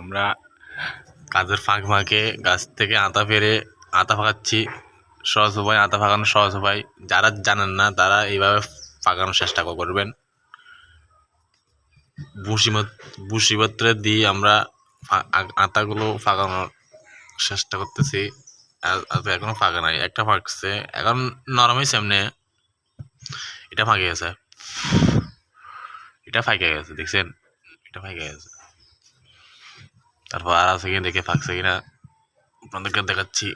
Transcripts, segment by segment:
আমরা কাজের ফাঁক ফাঁকে গাছ থেকে আতা পেরে আতা ফাঁকাচ্ছি। সহজ উপায়, আতা ফাঁকানোর সহজ উপায়। যারা জানেন না তারা এইভাবে ফাঁকানোর চেষ্টা করবেন। ভুসিপত্র দিয়ে আমরা আতাগুলো ফাঁকানোর চেষ্টা করতেছি। এখনো ফাঁকা নাই, একটা ফাঁকছে, এখন নরম হয়েছে এমনি। এটা ফাঁকে গেছে, এটা ফাঁকে গেছে, দেখছেন? এটা ফাঁকে গেছে। তারপর আর আছে কিনা দেখে ফাঁকছে কিনা আপনাদেরকে দেখাচ্ছি।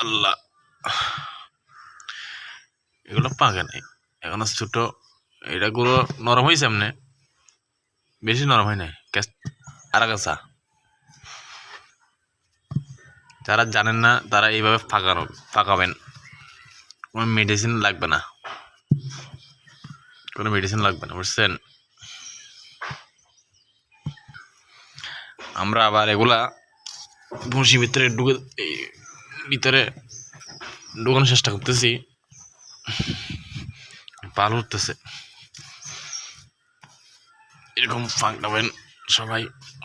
আল্লাহ, এগুলো পাকে নাই, এখন ছোট। এটা গুলো নরম হয়েছে এমনি, বেশি নরম হয় নাই। আর কাছা যারা জানেন না তারা এইভাবে ফাঁকাবেন। কোনো মেডিসিন লাগবে না, কোনো মেডিসিন লাগবে না, বুঝছেন? আমরা আবার এগুলা ভুসি ভিতরে ঢুকানোর চেষ্টা করতেছি। পাল উঠতেছে, এরকম ফাঁকাবেন সবাই।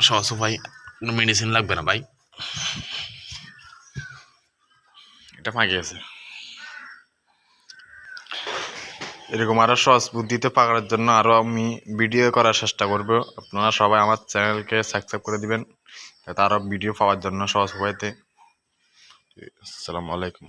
সহজ উপায়, কোনো মেডিসিন লাগবে না ভাই। এটা ফাঁকে আছে। এরকম আরও সহজ বুদ্ধিতে পাকানোর জন্য আরও আমি ভিডিও করার চেষ্টা করব। আপনারা সবাই আমার চ্যানেলকে সাবস্ক্রাইব করে দিবেন, যাতে আরও ভিডিও পাওয়ার জন্য সহজ উপায়তে। আসসালামু আলাইকুম।